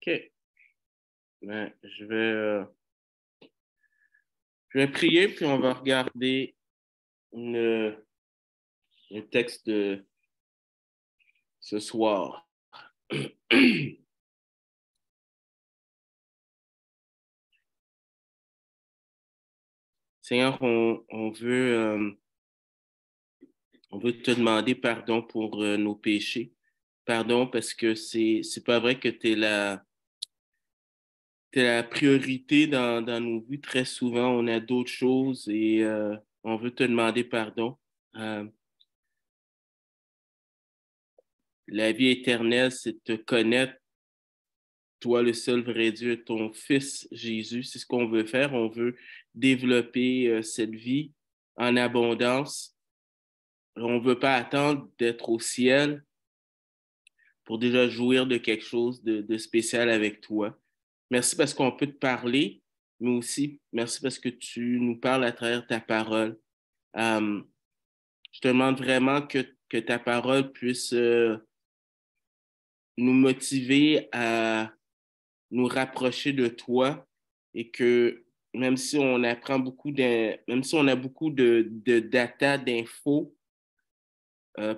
OK. Ben, je vais prier, puis on va regarder le texte de ce soir. Seigneur, on veut te demander pardon pour nos péchés. Pardon parce que c'est pas vrai que tu es la priorité dans nos vies. Très souvent, on a d'autres choses et on veut te demander pardon. La vie éternelle, c'est de te connaître, toi, le seul vrai Dieu, ton Fils Jésus. C'est ce qu'on veut faire. On veut développer cette vie en abondance. On ne veut pas attendre d'être au ciel pour déjà jouir de quelque chose de spécial avec toi. Merci parce qu'on peut te parler, mais aussi merci parce que tu nous parles à travers ta parole. Euh, je te demande vraiment que ta parole puisse nous motiver à nous rapprocher de toi et que même si on apprend même si on a beaucoup de data, d'infos,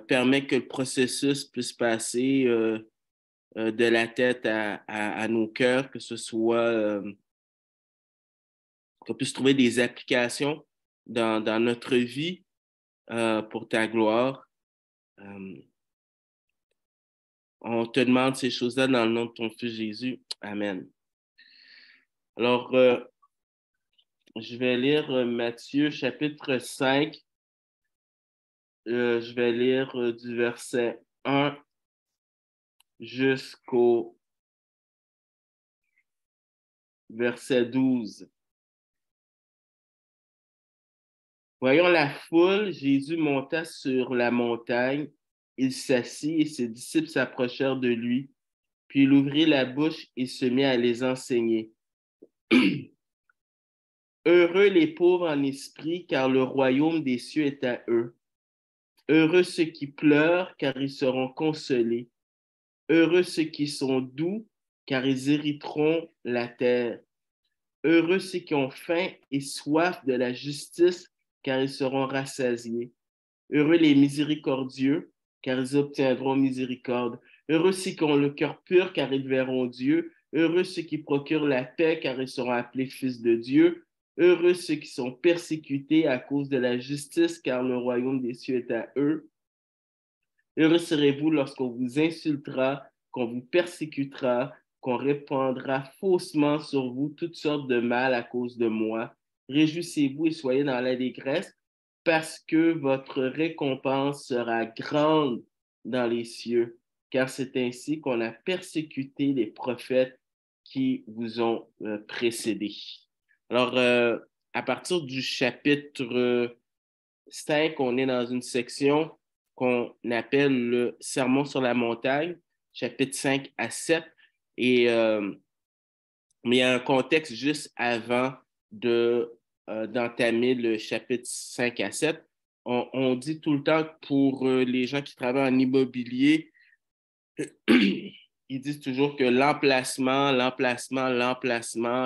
permet que le processus puisse passer de la tête à nos cœurs, que ce soit qu'on puisse trouver des applications dans notre vie pour ta gloire. On te demande ces choses-là dans le nom de ton Fils Jésus. Amen. Alors, je vais lire Matthieu chapitre 5. Je vais lire du verset 1 jusqu'au verset 12. Voyant la foule, Jésus monta sur la montagne. Il s'assit et ses disciples s'approchèrent de lui. Puis il ouvrit la bouche et se mit à les enseigner. Heureux les pauvres en esprit, car le royaume des cieux est à eux. Heureux ceux qui pleurent, car ils seront consolés. Heureux ceux qui sont doux, car ils hériteront la terre. Heureux ceux qui ont faim et soif de la justice, car ils seront rassasiés. Heureux les miséricordieux, car ils obtiendront miséricorde. Heureux ceux qui ont le cœur pur, car ils verront Dieu. Heureux ceux qui procurent la paix, car ils seront appelés fils de Dieu. Heureux ceux qui sont persécutés à cause de la justice, car le royaume des cieux est à eux. Heureux serez-vous lorsqu'on vous insultera, qu'on vous persécutera, qu'on répandra faussement sur vous toutes sortes de mal à cause de moi. Réjouissez-vous et soyez dans l'allégresse, parce que votre récompense sera grande dans les cieux, car c'est ainsi qu'on a persécuté les prophètes qui vous ont précédés. Alors, à partir du chapitre 5, on est dans une section qu'on appelle le Sermon sur la montagne, chapitre 5 à 7. Mais il y a un contexte juste avant d'entamer le chapitre 5 à 7. On dit tout le temps que pour les gens qui travaillent en immobilier, ils disent toujours que l'emplacement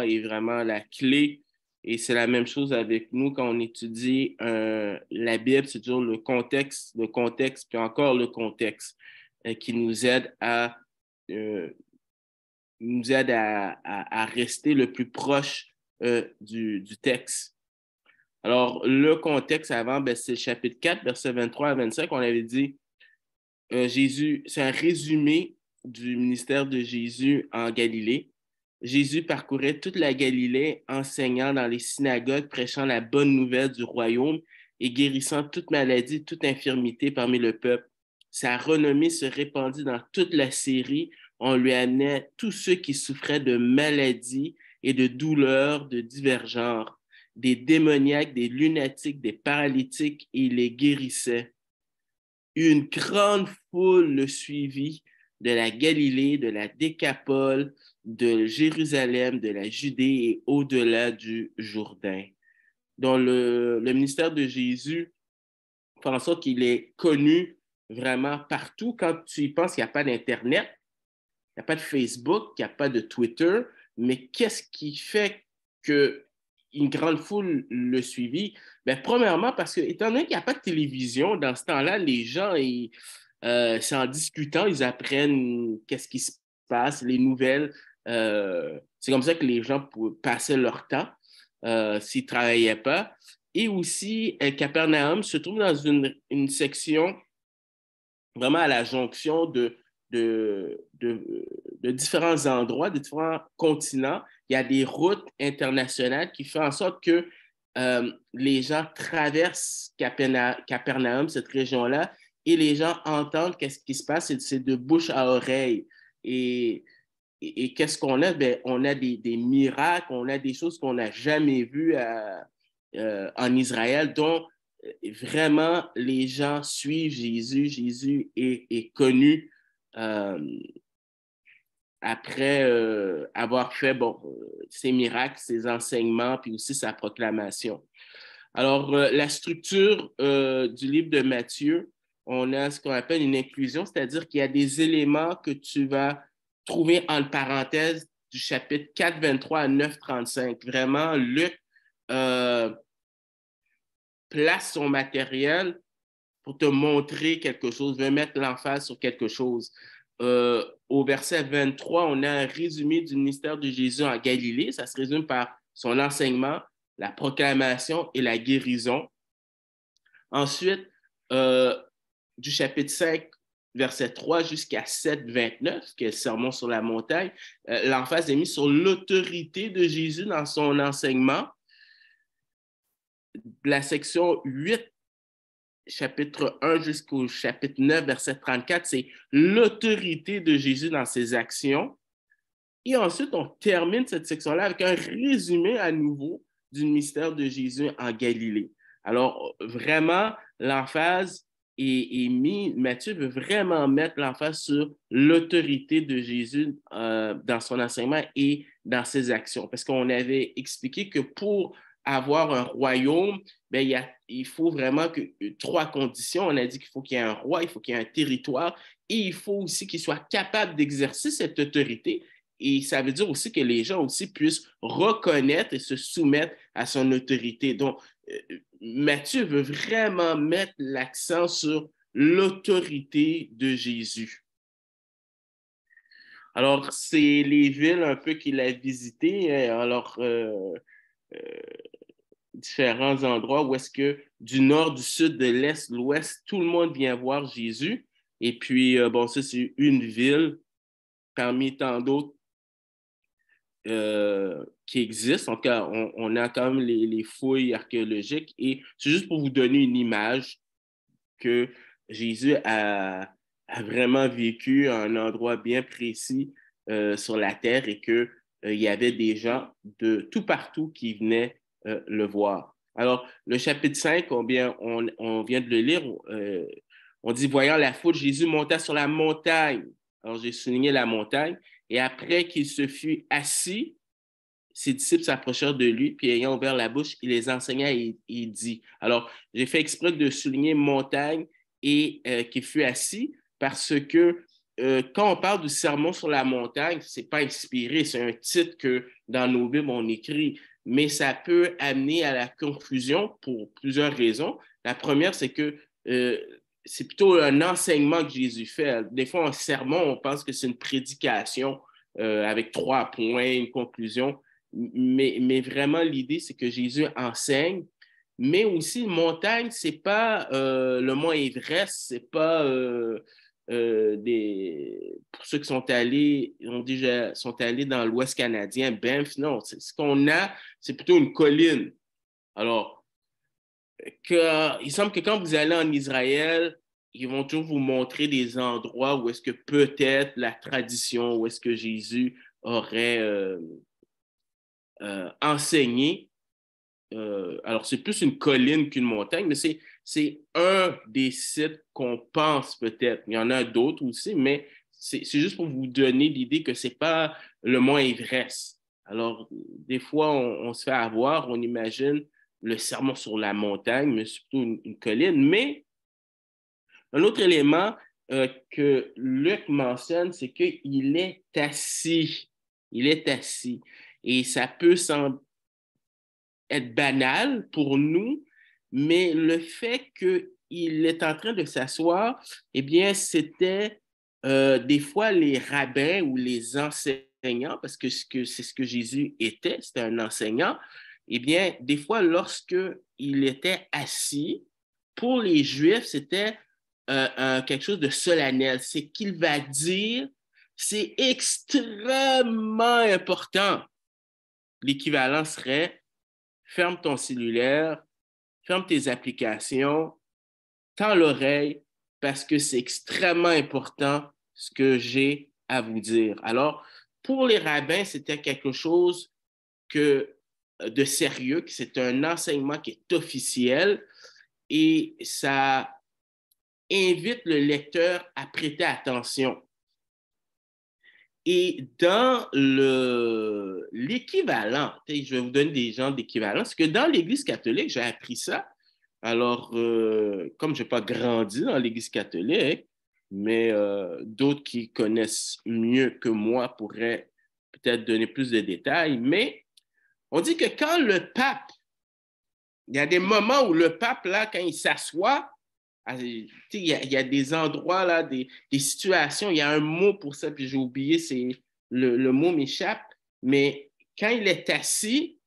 est vraiment la clé. Et c'est la même chose avec nous quand on étudie la Bible, c'est toujours le contexte, puis encore le contexte qui euh, nous aide à rester le plus proche du texte. Alors, le contexte avant, ben, c'est le chapitre 4, versets 23 à 25. On avait dit, Jésus, c'est un résumé du ministère de Jésus en Galilée. Jésus parcourait toute la Galilée, enseignant dans les synagogues, prêchant la bonne nouvelle du royaume et guérissant toute maladie, toute infirmité parmi le peuple. Sa renommée se répandit dans toute la Syrie. On lui amenait tous ceux qui souffraient de maladies et de douleurs de divers genres, des démoniaques, des lunatiques, des paralytiques, et il les guérissait. Une grande foule le suivit de la Galilée, de la Décapole, de Jérusalem, de la Judée et au-delà du Jourdain. Dans le ministère de Jésus, fait en sorte qu'il est connu vraiment partout. Quand tu y penses, il n'y a pas d'Internet. il n'y a pas de Facebook, il n'y a pas de Twitter, mais qu'est-ce qui fait qu'une grande foule le suivit? Ben, premièrement, parce que, étant donné qu'il n'y a pas de télévision, dans ce temps-là, les gens, c'est en discutant, ils apprennent qu'est-ce qui se passe, les nouvelles. C'est comme ça que les gens passaient leur temps s'ils ne travaillaient pas. Et aussi, Capernaum se trouve dans une section vraiment à la jonction de différents endroits, de différents continents. Il y a des routes internationales qui font en sorte que les gens traversent Capernaum, cette région-là, et les gens entendent qu'est-ce qui se passe, c'est de bouche à oreille. Et qu'est-ce qu'on a? Ben, on a des miracles, on a des choses qu'on n'a jamais vues en Israël, dont vraiment les gens suivent Jésus. Jésus est connu euh, après avoir fait ses miracles, ses enseignements, puis aussi sa proclamation. Alors, la structure du livre de Matthieu, on a ce qu'on appelle une inclusion, c'est-à-dire qu'il y a des éléments que tu vas trouver en parenthèse du chapitre 4, 23 à 9, 35. Vraiment, Luc euh, place son matériel pour te montrer quelque chose, veut mettre l'emphase sur quelque chose. Au verset 23, on a un résumé du ministère de Jésus en Galilée. Ça se résume par son enseignement, la proclamation et la guérison. Ensuite, du chapitre 5, verset 3 jusqu'à 7, 29, qui est le sermon sur la montagne, l'emphase est mise sur l'autorité de Jésus dans son enseignement. La section 8, chapitre 1 jusqu'au chapitre 9, verset 34, c'est l'autorité de Jésus dans ses actions. Et ensuite, on termine cette section-là avec un résumé à nouveau du mystère de Jésus en Galilée. Alors, vraiment, l'emphase est mise, Matthieu veut vraiment mettre l'emphase sur l'autorité de Jésus dans son enseignement et dans ses actions. Parce qu'on avait expliqué que pour avoir un royaume, ben, il faut vraiment trois conditions. On a dit qu'il faut qu'il y ait un roi, il faut qu'il y ait un territoire et il faut aussi qu'il soit capable d'exercer cette autorité. Et ça veut dire aussi que les gens aussi puissent reconnaître et se soumettre à son autorité. Donc, Matthieu veut vraiment mettre l'accent sur l'autorité de Jésus. Alors, c'est les villes un peu qu'il a visitées. Alors, différents endroits où est-ce que du nord, du sud, de l'est, l'ouest, tout le monde vient voir Jésus. Et puis, bon, ça, c'est une ville parmi tant d'autres qui existent. En tout cas, on a quand même les fouilles archéologiques et c'est juste pour vous donner une image que Jésus a vraiment vécu à un endroit bien précis sur la terre et qu'il y avait des gens de tout partout qui venaient le voir. Alors, le chapitre 5, on vient de le lire, on dit, voyant la foule, Jésus monta sur la montagne. Alors, j'ai souligné la montagne. Et après qu'il se fut assis, ses disciples s'approchèrent de lui, puis ayant ouvert la bouche, il les enseigna et il dit. Alors, j'ai fait exprès de souligner montagne et qu'il fut assis parce que quand on parle du sermon sur la montagne, ce n'est pas inspiré, c'est un titre que dans nos Bibles on écrit, mais ça peut amener à la confusion pour plusieurs raisons. La première, c'est que c'est plutôt un enseignement que Jésus fait. Des fois, un sermon, on pense que c'est une prédication avec 3 points, une conclusion. Mais vraiment, l'idée, c'est que Jésus enseigne, mais aussi montagne, c'est pas le mont Everest, c'est pas pour ceux qui sont allés, ont déjà sont allés dans l'Ouest canadien, Banff, non, ce qu'on a, c'est plutôt une colline. Alors, il semble que quand vous allez en Israël, ils vont toujours vous montrer des endroits où est-ce que peut-être la tradition, où est-ce que Jésus aurait enseigné. Alors, c'est plus une colline qu'une montagne, mais c'est un des sites qu'on pense peut-être. Il y en a d'autres aussi, mais c'est juste pour vous donner l'idée que ce n'est pas le mont Everest. Alors, des fois, on se fait avoir, on imagine le sermon sur la montagne, mais c'est plutôt une colline. Mais un autre élément que Luc mentionne, c'est qu'il est assis. Il est assis. Et ça peut sembler être banal pour nous, mais le fait qu'il est en train de s'asseoir, eh bien, c'était des fois les rabbins ou les enseignants, parce que c'est ce que Jésus était, c'était un enseignant, eh bien, des fois, lorsque il était assis, pour les Juifs, c'était quelque chose de solennel. C'est qu'il va dire, c'est extrêmement important. L'équivalent serait ferme ton cellulaire, ferme tes applications, tends l'oreille parce que c'est extrêmement important ce que j'ai à vous dire. Alors, pour les rabbins, c'était quelque chose de sérieux, que c'est un enseignement qui est officiel et ça invite le lecteur à prêter attention. Et dans l'équivalent, je vais vous donner des gens d'équivalent, parce que dans l'Église catholique, j'ai appris ça. Alors, comme je n'ai pas grandi dans l'Église catholique, mais d'autres qui connaissent mieux que moi pourraient peut-être donner plus de détails, mais on dit que quand le pape, il y a des moments où le pape, là, quand il s'assoit, il y a des endroits, là, des situations, il y a un mot pour ça, puis j'ai oublié, le mot m'échappe, mais quand il est assis,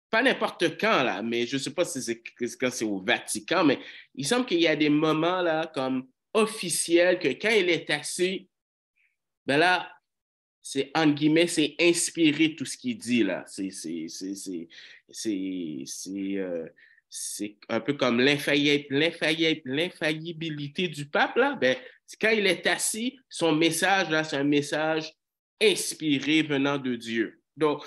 pas n'importe quand, là, mais je ne sais pas si c'est quand c'est au Vatican, mais il semble qu'il y a des moments, là, comme officiels, que quand il est assis, ben là, c'est, entre guillemets, c'est inspiré tout ce qu'il dit, là. C'est un peu comme l'infaillibilité du pape, là. Ben, quand il est assis, son message, là, c'est un message inspiré venant de Dieu. Donc,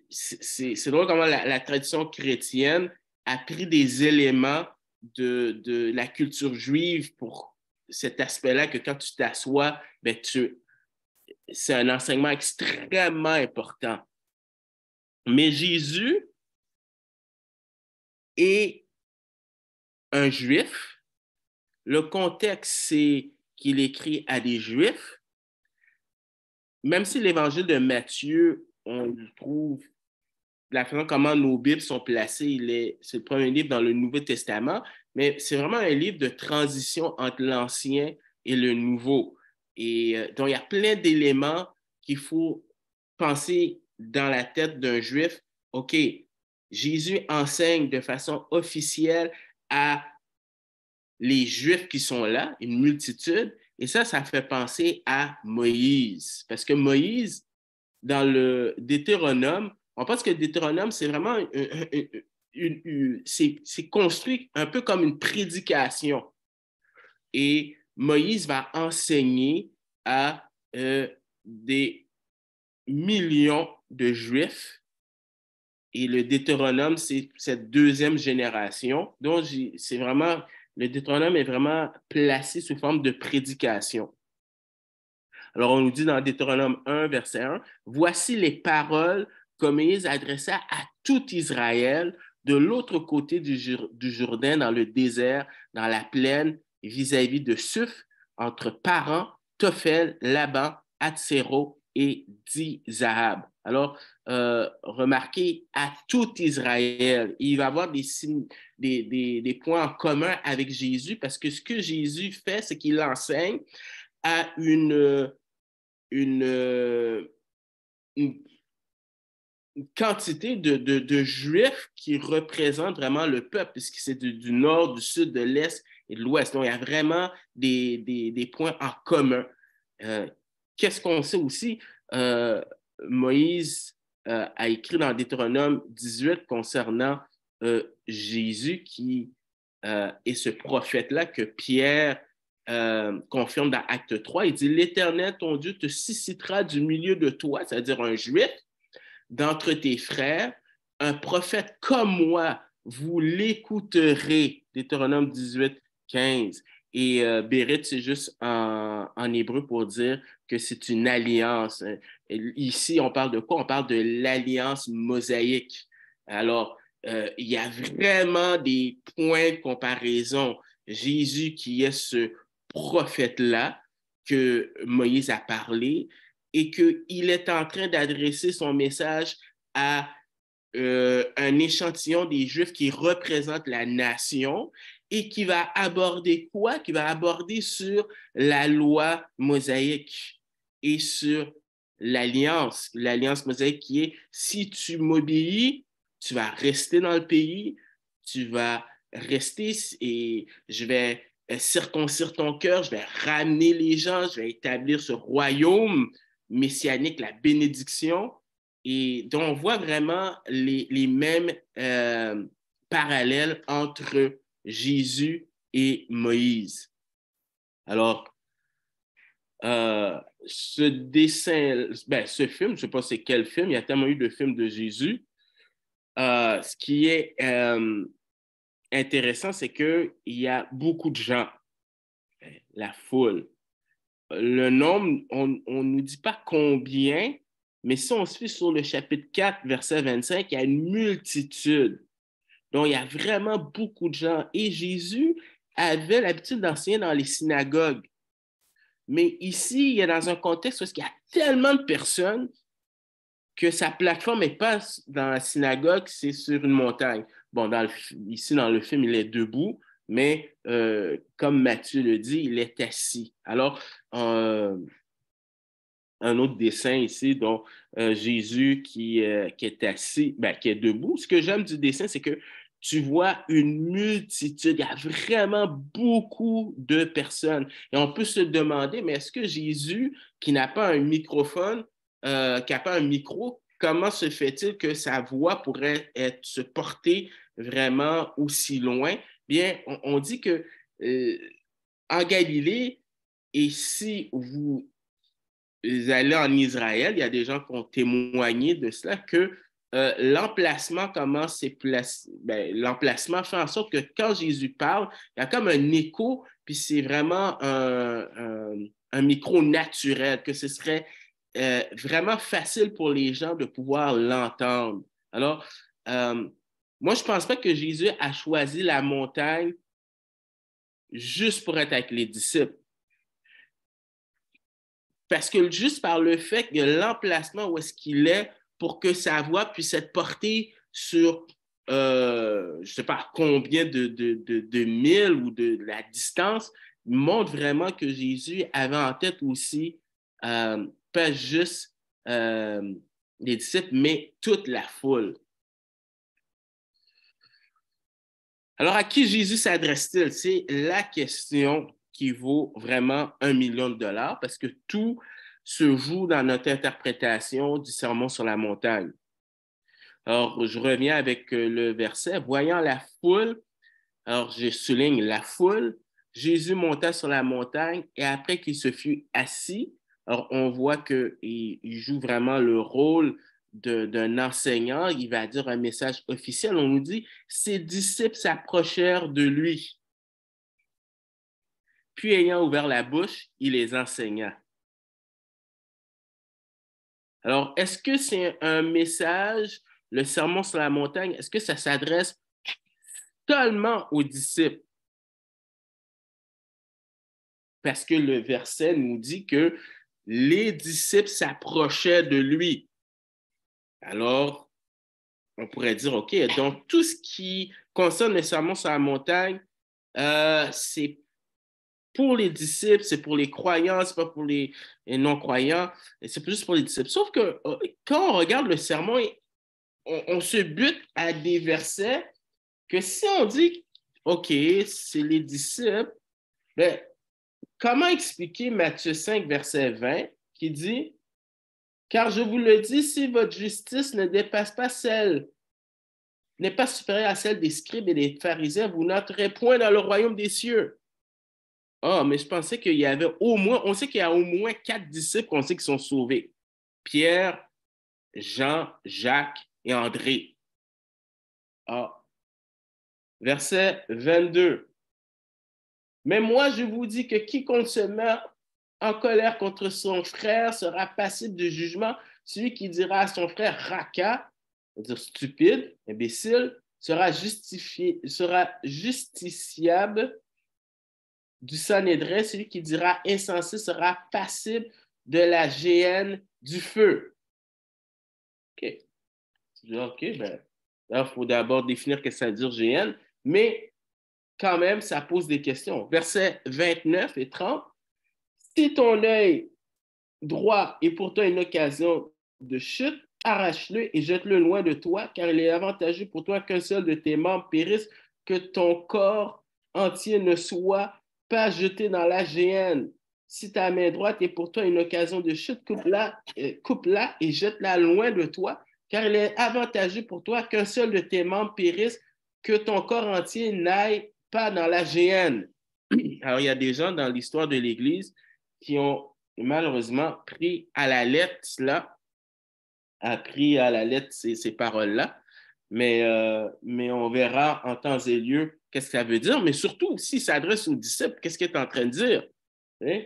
c'est drôle comment la tradition chrétienne a pris des éléments de la culture juive pour cet aspect-là que quand tu t'assois, ben, c'est un enseignement extrêmement important. Mais Jésus est un juif. Le contexte, c'est qu'il écrit à des juifs. Même si l'évangile de Matthieu, on trouve la façon comment nos Bibles sont placées, c'est le premier livre dans le Nouveau Testament, mais c'est vraiment un livre de transition entre l'Ancien et le Nouveau. Et donc, il y a plein d'éléments qu'il faut penser dans la tête d'un Juif. OK, Jésus enseigne de façon officielle à les Juifs qui sont là, une multitude, et ça fait penser à Moïse. Parce que Moïse, dans le Deutéronome, on pense que le Deutéronome, c'est vraiment c'est construit un peu comme une prédication. Et Moïse va enseigner à des millions de Juifs. Et le Deutéronome, c'est cette deuxième génération. Donc, c'est vraiment, le Deutéronome est vraiment placé sous forme de prédication. Alors, on nous dit dans Deutéronome 1, verset 1, voici les paroles que Moïse adressa à tout Israël de l'autre côté du Jourdain, dans le désert, dans la plaine, vis-à-vis de Suf, entre Paran, Tophel, Laban, Hatsero et Di-Zahab. Alors, remarquez, à tout Israël, il va y avoir des points en commun avec Jésus parce que ce que Jésus fait, c'est qu'il enseigne à une, une quantité de Juifs qui représentent vraiment le peuple, puisque c'est du nord, du sud, de l'est et de l'ouest. Donc, il y a vraiment des points en commun. Qu'est-ce qu'on sait aussi? Moïse a écrit dans Deutéronome 18 concernant Jésus qui est ce prophète-là que Pierre confirme dans Acte 3. Il dit, l'Éternel, ton Dieu, te suscitera du milieu de toi, c'est-à-dire un juif, d'entre tes frères, un prophète comme moi, vous l'écouterez. Deutéronome 18, 15. Et Bérit, c'est juste en hébreu pour dire que c'est une alliance. Ici, on parle de quoi? On parle de l'alliance mosaïque. Alors, il y a vraiment des points de comparaison. Jésus qui est ce prophète-là que Moïse a parlé et qu'il est en train d'adresser son message à un échantillon des Juifs qui représente la nation et qui va aborder quoi? Qui va aborder sur la loi mosaïque et sur l'alliance mosaïque qui est si tu m'obéis, tu vas rester dans le pays, tu vas rester et je vais circoncire ton cœur, je vais ramener les gens, je vais établir ce royaume messianique, la bénédiction. Et donc, on voit vraiment les mêmes parallèles entre Jésus et Moïse. Alors, ce dessin, ce film, je ne sais pas c'est quel film, il y a tellement eu de films de Jésus. Ce qui est intéressant, c'est qu'il y a beaucoup de gens, la foule. Le nombre, on ne nous dit pas combien, mais si on se fie sur le chapitre 4, verset 25, il y a une multitude. Donc, il y a vraiment beaucoup de gens. Et Jésus avait l'habitude d'enseigner dans les synagogues. Mais ici, il est dans un contexte où il y a tellement de personnes que sa plateforme n'est pas dans la synagogue, c'est sur une montagne. Bon, ici, dans le film, il est debout, mais comme Matthieu le dit, il est assis. Alors, un autre dessin ici, dont Jésus qui est assis, qui est debout. Ce que j'aime du dessin, c'est que tu vois une multitude, il y a vraiment beaucoup de personnes. Et on peut se demander, mais est-ce que Jésus, qui n'a pas un microphone, qui n'a pas un micro, comment se fait-il que sa voix pourrait se porter vraiment aussi loin? Bien, on dit que en Galilée, et si vous allez en Israël, il y a des gens qui ont témoigné de cela, que l'emplacement l'emplacement fait en sorte que quand Jésus parle, il y a comme un écho, puis c'est vraiment un micro naturel, que ce serait vraiment facile pour les gens de pouvoir l'entendre. Alors, moi, je ne pense pas que Jésus a choisi la montagne juste pour être avec les disciples. Parce que juste par le fait que l'emplacement où est-ce qu'il est pour que sa voix puisse être portée sur, je ne sais pas combien de milles ou de la distance, montre vraiment que Jésus avait en tête aussi pas juste les disciples, mais toute la foule. Alors, à qui Jésus s'adresse-t-il? C'est la question qui vaut vraiment $1 million parce que tout se joue dans notre interprétation du sermon sur la montagne. Alors, je reviens avec le verset. Voyant la foule, alors je souligne la foule, Jésus monta sur la montagne et après qu'il se fut assis, alors on voit qu'il joue vraiment le rôle d'un enseignant, il va dire un message officiel. On nous dit, ses disciples s'approchèrent de lui. Puis ayant ouvert la bouche, il les enseigna. Alors, est-ce que c'est un message, le sermon sur la montagne, est-ce que ça s'adresse seulement aux disciples? Parce que le verset nous dit que les disciples s'approchaient de lui. Alors, on pourrait dire, OK, donc tout ce qui concerne le sermon sur la montagne, c'est pour les disciples, c'est pour les croyants, c'est pas pour les non-croyants, c'est plus pour les disciples. Sauf que quand on regarde le sermon, on se bute à des versets que si on dit, OK, c'est les disciples, ben, comment expliquer Matthieu 5, verset 20, qui dit, car je vous le dis, si votre justice ne dépasse pas celle, n'est pas supérieure à celle des scribes et des pharisiens, vous n'entrerez point dans le royaume des cieux. Ah, mais je pensais qu'il y avait au moins, on sait qu'il y a au moins 4 disciples qu'on sait qui sont sauvés. Pierre, Jean, Jacques et André. Ah. Verset 22. Mais moi, je vous dis que quiconque se met en colère contre son frère sera passible de jugement. Celui qui dira à son frère raca, c'est-à-dire stupide, imbécile, sera justiciable du Sanhédrin, celui qui dira insensé sera passible de la géhenne du feu. OK. OK, ben, là, il faut d'abord définir ce que ça veut dire géhenne, mais quand même, ça pose des questions. Versets 29 et 30. Si ton œil droit est pour toi une occasion de chute, arrache-le et jette-le loin de toi, car il est avantageux pour toi qu'un seul de tes membres périsse, que ton corps entier ne soit pas jeté dans la géhenne. Si ta main droite est pour toi une occasion de chute, coupe-la et jette-la loin de toi, car il est avantageux pour toi qu'un seul de tes membres périsse, que ton corps entier n'aille pas dans la géhenne. Alors, il y a des gens dans l'histoire de l'Église qui ont malheureusement pris à la lettre cela, a pris à la lettre ces paroles-là, mais on verra en temps et lieu qu'est-ce que ça veut dire, mais surtout, s'il s'adresse aux disciples, qu'est-ce qu'il est en train de dire? Hein?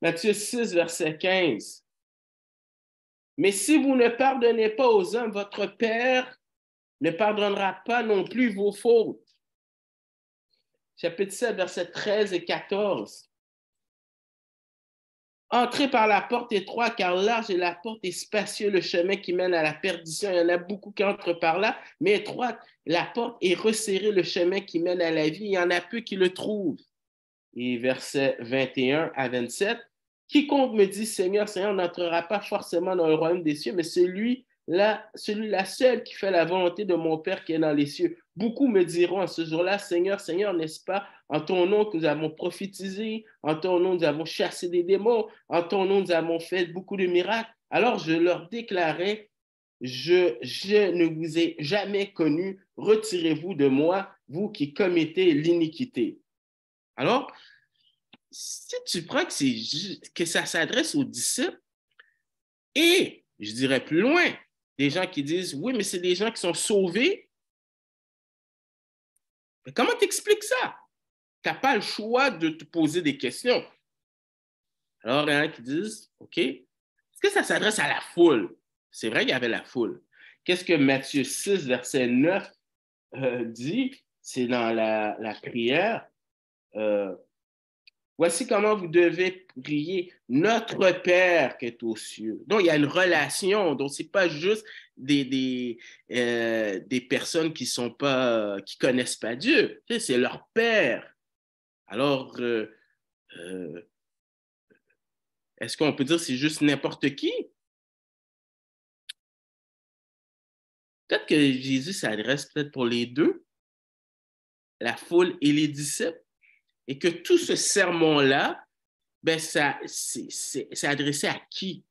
Matthieu 6, verset 15. Mais si vous ne pardonnez pas aux hommes, votre Père ne pardonnera pas non plus vos fautes. Chapitre 7, verset 13 et 14. Entrez par la porte étroite, car large est la porte et spacieux le chemin qui mène à la perdition. Il y en a beaucoup qui entrent par là, mais étroite la porte et resserré le chemin qui mène à la vie. Il y en a peu qui le trouvent. Et versets 21 à 27. Quiconque me dit Seigneur, Seigneur, n'entrera pas forcément dans le royaume des cieux, mais celui-là seul qui fait la volonté de mon Père qui est dans les cieux. Beaucoup me diront à ce jour-là, Seigneur, Seigneur, n'est-ce pas en ton nom que nous avons prophétisé, en ton nom nous avons chassé des démons, en ton nom nous avons fait beaucoup de miracles. Alors je leur déclarais, je ne vous ai jamais connu, retirez-vous de moi, vous qui commettez l'iniquité. Alors, si tu prends que ça s'adresse aux disciples, et je dirais plus loin, des gens qui disent, oui, mais c'est des gens qui sont sauvés, mais comment t'expliques ça? Tu n'as pas le choix de te poser des questions. Alors, il y en a qui disent, OK, est-ce que ça s'adresse à la foule? C'est vrai qu'il y avait la foule. Qu'est-ce que Matthieu 6, verset 9 dit? C'est dans la prière. Voici comment vous devez prier notre Père qui est aux cieux. Donc, il y a une relation. Donc, ce n'est pas juste des personnes qui connaissent pas Dieu. C'est leur Père. Alors, est-ce qu'on peut dire que c'est juste n'importe qui? Peut-être que Jésus s'adresse peut-être pour les deux, la foule et les disciples, et que tout ce sermon-là, ben c'est adressé à qui?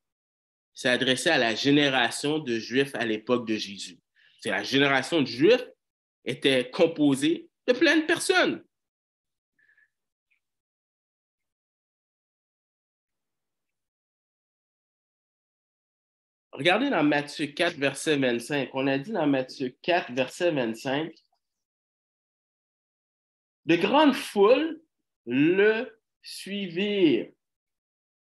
C'est adressé à la génération de Juifs à l'époque de Jésus. C'est la génération de Juifs était composée de plein de personnes. Regardez dans Matthieu 4, verset 25. On a dit dans Matthieu 4, verset 25, de grandes foules le suivirent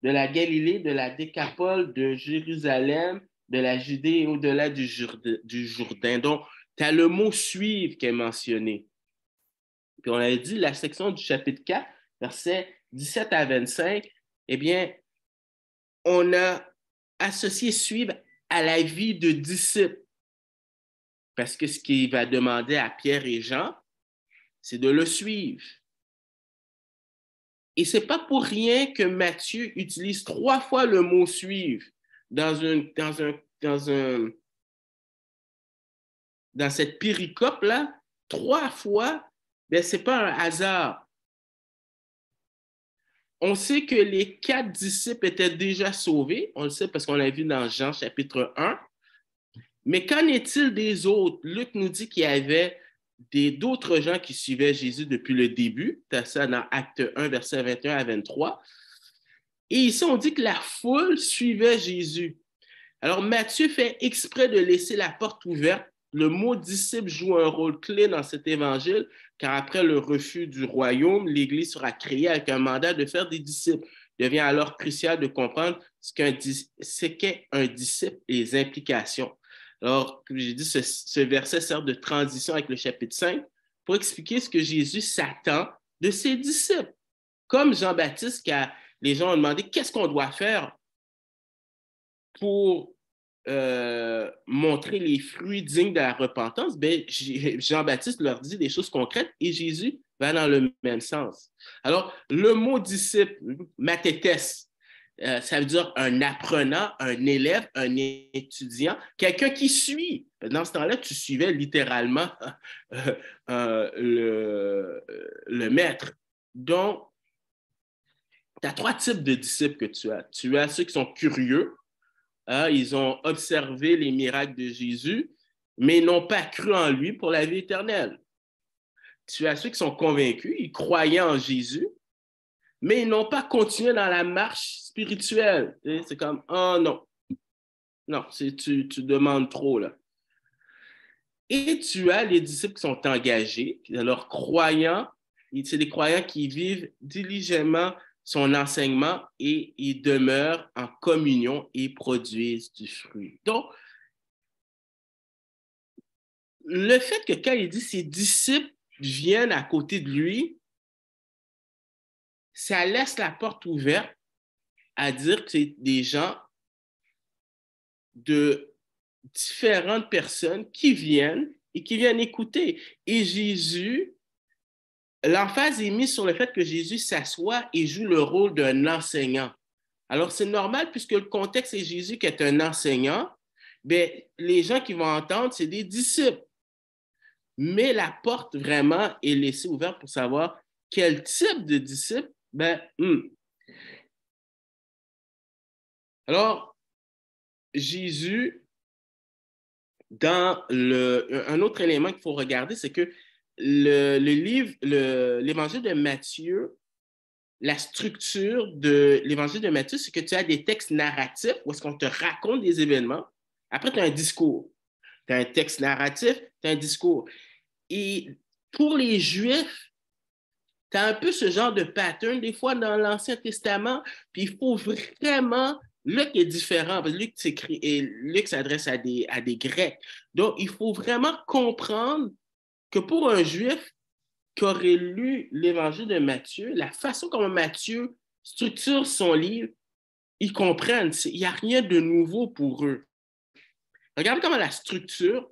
de la Galilée, de la Décapole, de Jérusalem, de la Judée et au-delà du Jourdain. Donc, tu as le mot suivre qui est mentionné. Puis on avait dit la section du chapitre 4, versets 17 à 25, eh bien, on a associé suivre à la vie de disciples. Parce que ce qu'il va demander à Pierre et Jean, c'est de le suivre. Et ce n'est pas pour rien que Matthieu utilise 3 fois le mot suivre dans cette péricope-là. 3 fois, ben, ce n'est pas un hasard. On sait que les 4 disciples étaient déjà sauvés. On le sait parce qu'on l'a vu dans Jean chapitre 1. Mais qu'en est-il des autres? Luc nous dit qu'il y avait d'autres gens qui suivaient Jésus depuis le début. Tu as ça dans Acte 1, versets 21 à 23. Et ici, on dit que la foule suivait Jésus. Alors, Matthieu fait exprès de laisser la porte ouverte. Le mot disciple joue un rôle clé dans cet évangile, car après le refus du royaume, l'Église sera créée avec un mandat de faire des disciples. Il devient alors crucial de comprendre ce qu'est un disciple et les implications. Alors, comme j'ai dit, ce verset sert de transition avec le chapitre 5 pour expliquer ce que Jésus s'attend de ses disciples. Comme Jean-Baptiste, les gens ont demandé qu'est-ce qu'on doit faire pour montrer les fruits dignes de la repentance. Ben, Jean-Baptiste leur dit des choses concrètes et Jésus va dans le même sens. Alors, le mot disciple, mathétès, ça veut dire un apprenant, un élève, un étudiant, quelqu'un qui suit. Dans ce temps-là, tu suivais littéralement le maître. Donc, tu as 3 types de disciples que tu as. Tu as ceux qui sont curieux. Ils ont observé les miracles de Jésus, mais n'ont pas cru en lui pour la vie éternelle. Tu as ceux qui sont convaincus, ils croyaient en Jésus, mais ils n'ont pas continué dans la marche spirituelle. C'est comme, oh non, non, tu demandes trop, là. Et tu as les disciples qui sont engagés, alors croyants, c'est des croyants qui vivent diligemment son enseignement et ils demeurent en communion et produisent du fruit. Donc, le fait que quand il dit ses disciples viennent à côté de lui, ça laisse la porte ouverte à dire que c'est des gens de différentes personnes qui viennent et qui viennent écouter. Et Jésus, l'emphase est mise sur le fait que Jésus s'assoit et joue le rôle d'un enseignant. Alors, c'est normal puisque le contexte est Jésus qui est un enseignant, bien, les gens qui vont entendre, c'est des disciples. Mais la porte vraiment est laissée ouverte pour savoir quel type de disciple. Alors, Jésus, un autre élément qu'il faut regarder, c'est que l'évangile de Matthieu, la structure de l'évangile de Matthieu, c'est que tu as des textes narratifs où est-ce qu'on te raconte des événements. Après, tu as un discours. Tu as un texte narratif, tu as un discours. Et pour les Juifs, tu as un peu ce genre de pattern, des fois dans l'Ancien Testament, puis il faut vraiment... Luc est différent, parce que Luc s'adresse à des Grecs. Donc, il faut vraiment comprendre que pour un Juif qui aurait lu l'Évangile de Matthieu, la façon comment Matthieu structure son livre, ils comprennent. Il n'y a rien de nouveau pour eux. Regarde comment la structure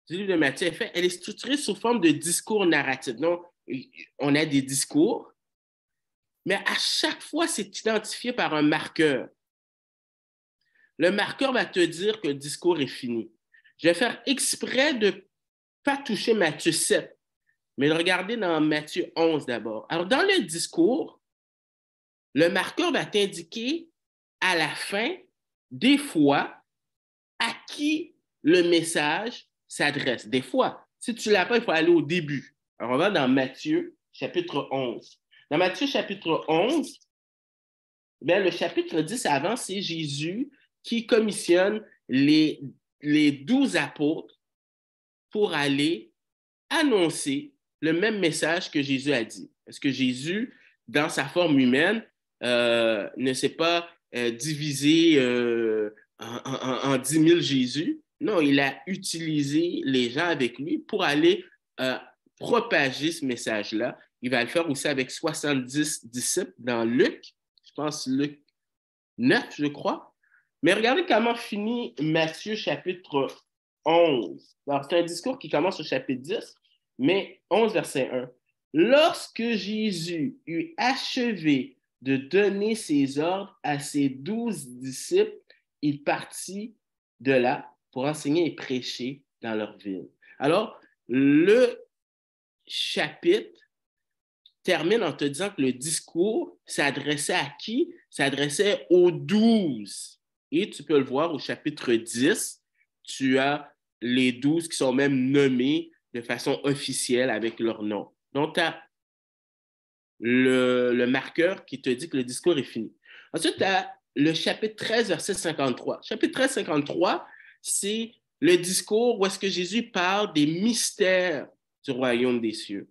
du livre de Matthieu est faite. Elle est structurée sous forme de discours narratif. Donc, on a des discours, mais à chaque fois, c'est identifié par un marqueur. Le marqueur va te dire que le discours est fini. Je vais faire exprès de ne pas toucher Matthieu 7, mais de regarder dans Matthieu 11 d'abord. Alors, dans le discours, le marqueur va t'indiquer à la fin, des fois, à qui le message s'adresse. Des fois, si tu ne l'as pas, il faut aller au début. Alors, on va dans Matthieu, chapitre 11. Dans Matthieu, chapitre 11, bien, le chapitre 10 avant, c'est Jésus qui commissionne les 12 apôtres pour aller annoncer le même message que Jésus a dit. Parce que Jésus, dans sa forme humaine, ne s'est pas divisé en 10 000 Jésus. Non, il a utilisé les gens avec lui pour aller propager ce message-là. Il va le faire aussi avec 70 disciples dans Luc, je pense Luc 9, je crois. Mais regardez comment finit Matthieu chapitre 11. Alors, c'est un discours qui commence au chapitre 10, mais 11, verset 1. Lorsque Jésus eut achevé de donner ses ordres à ses 12 disciples, il partit de là pour enseigner et prêcher dans leur ville. Alors, le chapitre termine en te disant que le discours s'adressait à qui? S'adressait aux 12. Et tu peux le voir au chapitre 10, tu as les 12 qui sont même nommés de façon officielle avec leur nom. Donc, tu as le marqueur qui te dit que le discours est fini. Ensuite, tu as le chapitre 13, verset 53. Chapitre 13, 53, c'est le discours où est-ce que Jésus parle des mystères du royaume des cieux.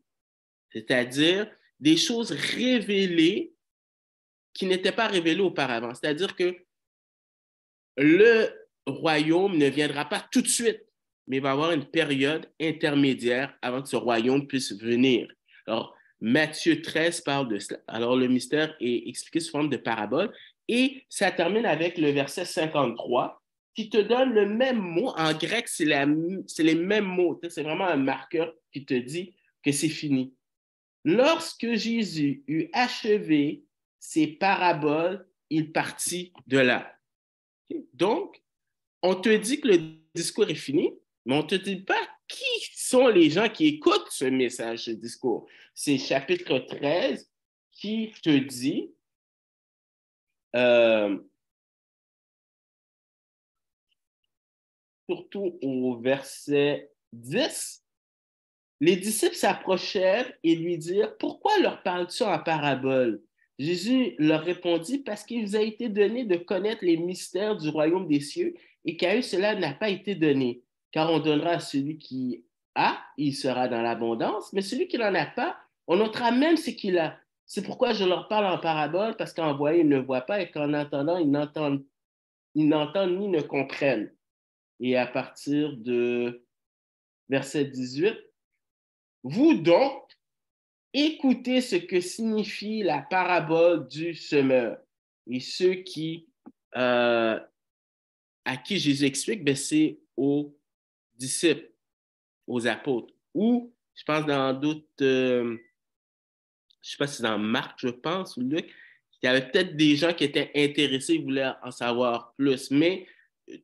C'est-à-dire des choses révélées qui n'étaient pas révélées auparavant. C'est-à-dire que le royaume ne viendra pas tout de suite, mais il va y avoir une période intermédiaire avant que ce royaume puisse venir. Alors, Matthieu 13 parle de cela. Alors, le mystère est expliqué sous forme de parabole. Et ça termine avec le verset 53 qui te donne le même mot. En grec, c'est les mêmes mots. C'est vraiment un marqueur qui te dit que c'est fini. Lorsque Jésus eut achevé ses paraboles, il partit de là. Donc, on te dit que le discours est fini, mais on ne te dit pas qui sont les gens qui écoutent ce message, ce discours. C'est chapitre 13 qui te dit, surtout au verset 10, les disciples s'approchèrent et lui dirent, pourquoi leur parles-tu en parabole? Jésus leur répondit, parce qu'il vous a été donné de connaître les mystères du royaume des cieux et qu'à eux cela n'a pas été donné, car on donnera à celui qui a, il sera dans l'abondance, mais celui qui n'en a pas, on notera même ce qu'il a. C'est pourquoi je leur parle en parabole, parce qu'en voyant, ils ne voient pas et qu'en entendant, ils n'entendent ni ne comprennent. Et à partir de verset 18, vous donc, écoutez ce que signifie la parabole du semeur. Et ceux à qui Jésus explique, ben, c'est aux disciples, aux apôtres. Ou, je pense dans d'autres, je ne sais pas si c'est dans Marc, je pense, ou Luc, il y avait peut-être des gens qui étaient intéressés, ils voulaient en savoir plus. Mais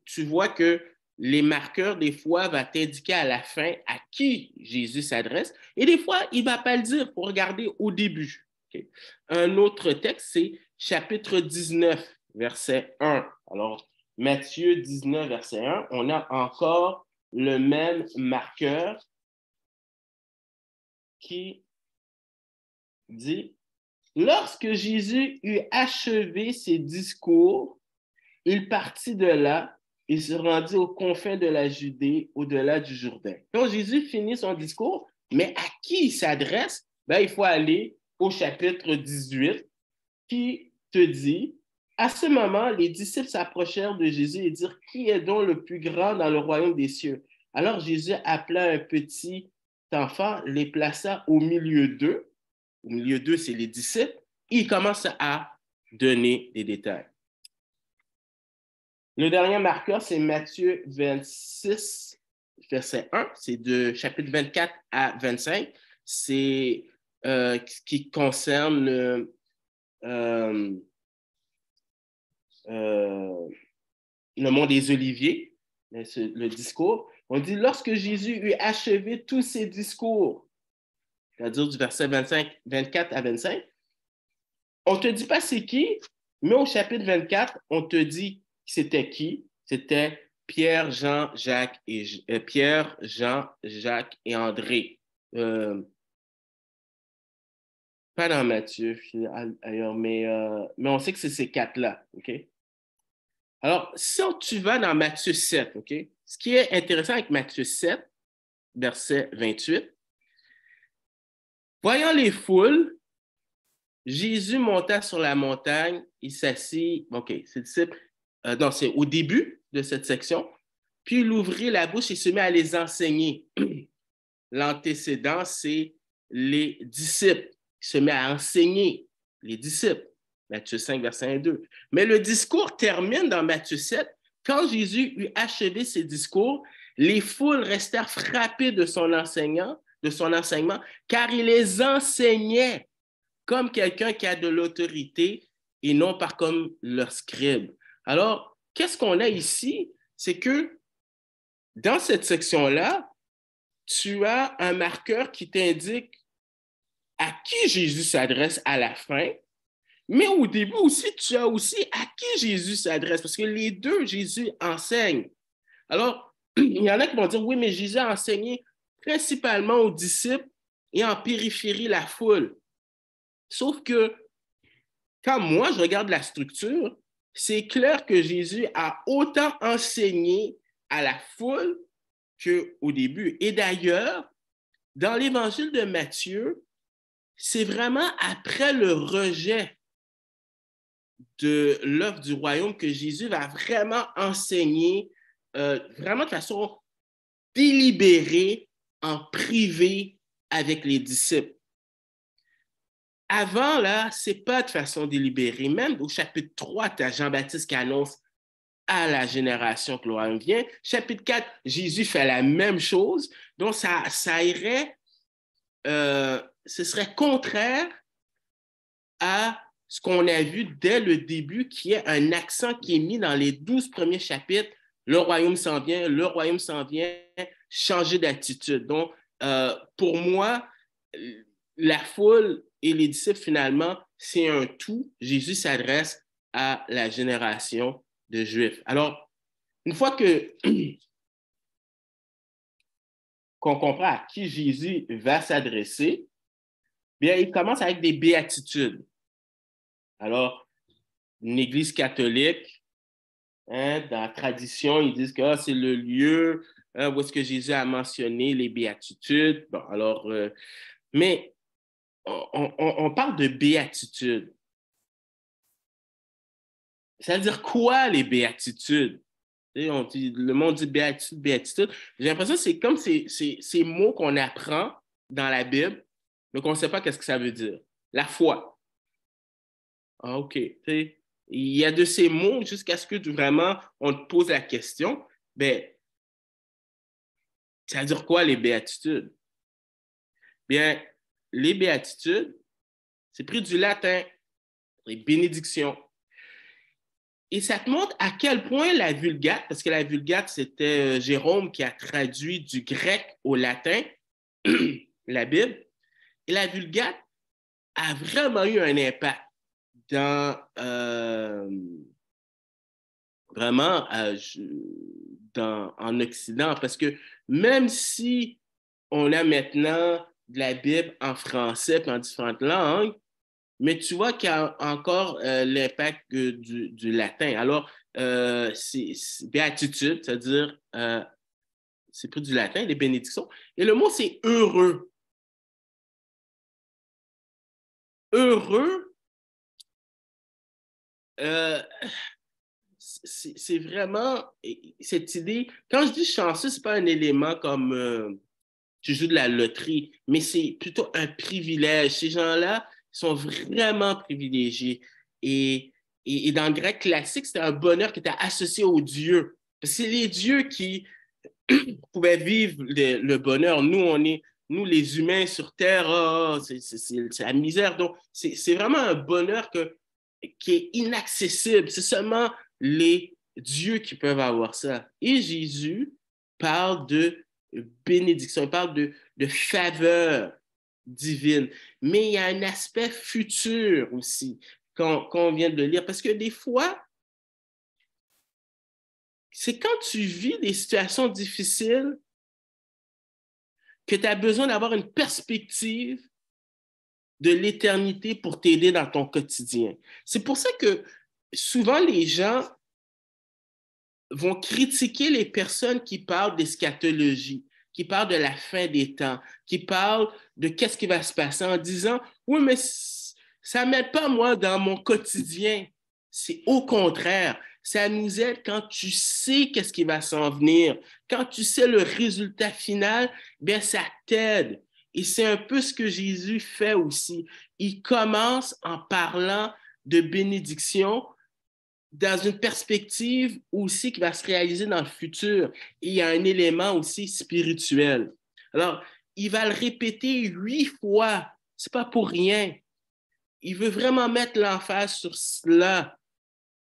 tu vois que les marqueurs, des fois, vont t'indiquer à la fin à qui Jésus s'adresse. Et des fois, il ne va pas le dire. Il faut regarder au début. Okay? Un autre texte, c'est chapitre 19, verset 1. Alors, Matthieu 19, verset 1, on a encore le même marqueur qui dit, lorsque Jésus eut achevé ses discours, il partit de là et se rendit aux confins de la Judée, au-delà du Jourdain. Quand Jésus finit son discours, mais à qui il s'adresse? Ben, il faut aller au chapitre 18 qui te dit, à ce moment, les disciples s'approchèrent de Jésus et dirent, qui est donc le plus grand dans le royaume des cieux? Alors Jésus appela un petit enfant, les plaça au milieu d'eux. Au milieu d'eux, c'est les disciples. Et il commence à donner des détails. Le dernier marqueur, c'est Matthieu 26, verset 1. C'est de chapitre 24 à 25. C'est qui concerne le mont des Oliviers, le discours. On dit, lorsque Jésus eut achevé tous ses discours, c'est-à-dire du verset 24 à 25, on ne te dit pas c'est qui, mais au chapitre 24, on te dit c'était qui? C'était Pierre, Jean, Jacques et André. Pas dans Matthieu, ailleurs, mais on sait que c'est ces quatre-là, OK? Alors, si tu vas dans Matthieu 7, OK? Ce qui est intéressant avec Matthieu 7, verset 28, voyant les foules, Jésus monta sur la montagne, il s'assit, OK, c'est disciple. Non, c'est au début de cette section. Puis il ouvrit la bouche et se met à les enseigner. L'antécédent, c'est les disciples. Il se met à enseigner les disciples. Matthieu 5, verset 1 et 2. Mais le discours termine dans Matthieu 7. Quand Jésus eut achevé ses discours, les foules restèrent frappées de son enseignement, car il les enseignait comme quelqu'un qui a de l'autorité et non pas comme leur scribe. Alors, qu'est-ce qu'on a ici? C'est que dans cette section-là, tu as un marqueur qui t'indique à qui Jésus s'adresse à la fin, mais au début aussi, tu as aussi à qui Jésus s'adresse, parce que les deux, Jésus enseigne. Alors, il y en a qui vont dire, oui, mais Jésus a enseigné principalement aux disciples et en périphérie la foule. Sauf que quand moi, je regarde la structure, c'est clair que Jésus a autant enseigné à la foule qu'au début. Et d'ailleurs, dans l'évangile de Matthieu, c'est vraiment après le rejet de l'œuvre du royaume que Jésus va vraiment enseigner, vraiment de façon délibérée, en privé avec les disciples. avant, là, c'est pas de façon délibérée. Même au chapitre 3, tu as Jean-Baptiste qui annonce à la génération que le royaume vient. Chapitre 4, Jésus fait la même chose. Donc, ça irait, ce serait contraire à ce qu'on a vu dès le début, qui est un accent qui est mis dans les 12 premiers chapitres. Le royaume s'en vient, le royaume s'en vient, changer d'attitude. Donc, pour moi, la foule et les disciples, finalement, c'est un tout. Jésus s'adresse à la génération de Juifs. Alors, une fois que qu'on comprend à qui Jésus va s'adresser, bien, il commence avec des béatitudes. Alors, une église catholique, hein, dans la tradition, ils disent que c'est le lieu où est-ce que Jésus a mentionné les béatitudes. Bon, alors, mais on parle de béatitudes. Ça veut dire quoi, les béatitudes? Le monde dit béatitude, béatitude. J'ai l'impression que c'est comme ces mots qu'on apprend dans la Bible, mais qu'on ne sait pas qu'est-ce que ça veut dire. La foi. Ah, OK. T'sais, il y a de ces mots jusqu'à ce que vraiment on te pose la question, ben, ça veut dire quoi les béatitudes? Bien, les béatitudes, c'est pris du latin, les bénédictions. Et ça te montre à quel point la Vulgate, parce que la Vulgate, c'était Jérôme qui a traduit du grec au latin la Bible, et la Vulgate a vraiment eu un impact dans vraiment en Occident, parce que même si on a maintenant de la Bible en français et en différentes langues, mais tu vois qu'il y a encore l'impact du latin. Alors, c'est béatitude, c'est-à-dire, c'est pris du latin, les bénédictions. Et le mot, c'est heureux. Heureux, euh, c'est vraiment cette idée. Quand je dis chanceux, ce n'est pas un élément comme tu joues de la loterie, mais c'est plutôt un privilège. Ces gens-là sont vraiment privilégiés. Et dans le grec classique, c'était un bonheur qui était associé aux dieux. C'est les dieux qui pouvaient vivre le bonheur. Nous, les humains sur Terre, c'est la misère. Donc, c'est vraiment un bonheur qui est inaccessible. C'est seulement les dieux qui peuvent avoir ça. Et Jésus parle de bénédiction, il parle de faveur divine. Mais il y a un aspect futur aussi qu'on vient de lire. Parce que des fois, c'est quand tu vis des situations difficiles que tu as besoin d'avoir une perspective de l'éternité pour t'aider dans ton quotidien. C'est pour ça que souvent les gens vont critiquer les personnes qui parlent d'eschatologie, qui parlent de la fin des temps, qui parlent de qu'est-ce qui va se passer en disant, oui, mais ça ne m'aide pas moi dans mon quotidien. C'est au contraire, ça nous aide quand tu sais qu'est-ce qui va s'en venir, quand tu sais le résultat final, bien ça t'aide. Et c'est un peu ce que Jésus fait aussi. Il commence en parlant de bénédiction, dans une perspective aussi qui va se réaliser dans le futur. Et il y a un élément aussi spirituel. Alors, il va le répéter 8 fois. C'est pas pour rien. Il veut vraiment mettre l'emphase sur cela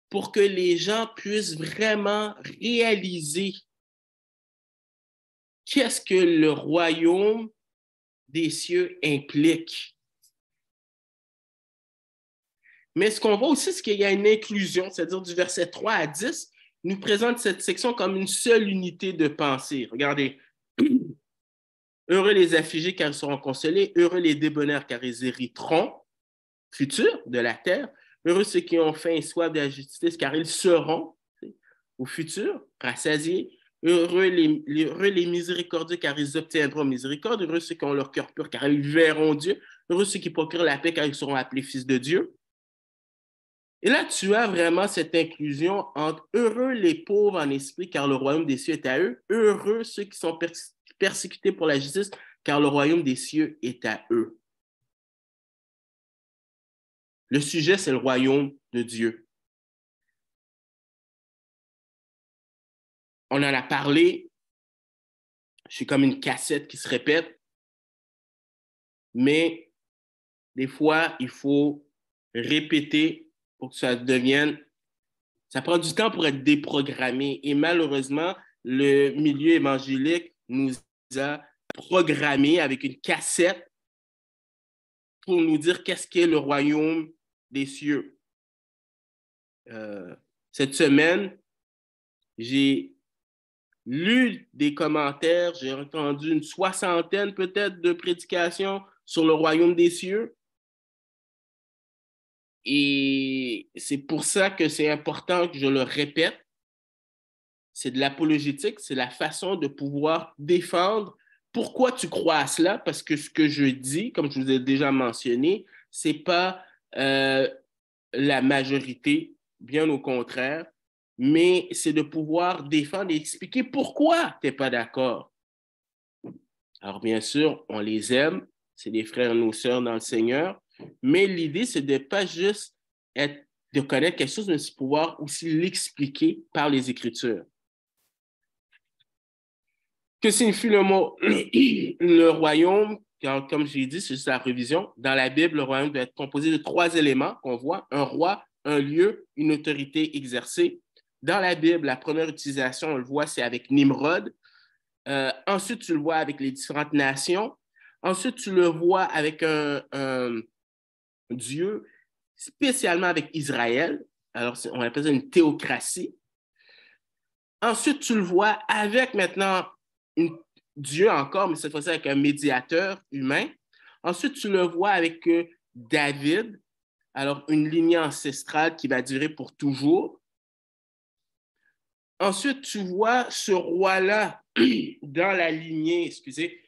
pour que les gens puissent vraiment réaliser qu'est-ce que le royaume des cieux implique. Mais ce qu'on voit aussi, c'est qu'il y a une inclusion, c'est-à-dire du verset 3 à 10, nous présente cette section comme une seule unité de pensée. Regardez. Heureux les affligés car ils seront consolés, heureux les débonnaires car ils hériteront, futur, de la terre, heureux ceux qui ont faim et soif de la justice car ils seront, au futur, rassasiés, heureux les miséricordieux car ils obtiendront miséricorde, heureux ceux qui ont leur cœur pur car ils verront Dieu, heureux ceux qui procurent la paix car ils seront appelés fils de Dieu. Et là, tu as vraiment cette inclusion entre heureux les pauvres en esprit, car le royaume des cieux est à eux, heureux ceux qui sont persécutés pour la justice, car le royaume des cieux est à eux. Le sujet, c'est le royaume de Dieu. On en a parlé, je suis comme une cassette qui se répète, mais des fois, il faut répéter pour que ça devienne. Ça prend du temps pour être déprogrammé. Et malheureusement, le milieu évangélique nous a programmés avec une cassette pour nous dire qu'est-ce qu'est le royaume des cieux. Cette semaine, j'ai lu des commentaires, j'ai entendu une soixantaine peut-être de prédications sur le royaume des cieux. Et c'est pour ça que c'est important que je le répète. C'est de l'apologétique, c'est la façon de pouvoir défendre pourquoi tu crois à cela, parce que ce que je dis, comme je vous ai déjà mentionné, c'est pas la majorité, bien au contraire, mais c'est de pouvoir défendre et expliquer pourquoi tu n'es pas d'accord. Alors, bien sûr, on les aime, c'est des frères et nos sœurs dans le Seigneur, mais l'idée, c'est de ne pas juste de connaître quelque chose, mais de pouvoir aussi l'expliquer par les Écritures. Que signifie le mot le royaume? Comme j'ai dit, c'est juste la révision. Dans la Bible, le royaume doit être composé de 3 éléments qu'on voit, un roi, un lieu, une autorité exercée. Dans la Bible, la première utilisation, on le voit, c'est avec Nimrod. Ensuite, tu le vois avec les différentes nations. Ensuite, tu le vois avec un Dieu, spécialement avec Israël. Alors, on appelle ça une théocratie. Ensuite, tu le vois avec maintenant Dieu encore, mais cette fois-ci avec un médiateur humain. Ensuite, tu le vois avec David, alors une lignée ancestrale qui va durer pour toujours. Ensuite, tu vois ce roi-là dans la lignée, excusez,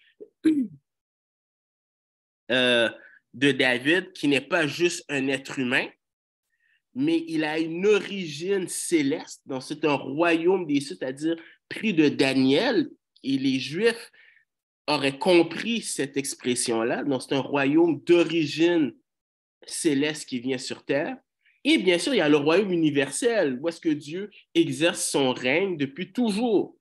de David, qui n'est pas juste un être humain, mais il a une origine céleste. Donc, c'est un royaume des cieux, c'est-à-dire pris de Daniel. Et les Juifs auraient compris cette expression-là. Donc, c'est un royaume d'origine céleste qui vient sur terre. Et bien sûr, il y a le royaume universel, où est-ce que Dieu exerce son règne depuis toujours.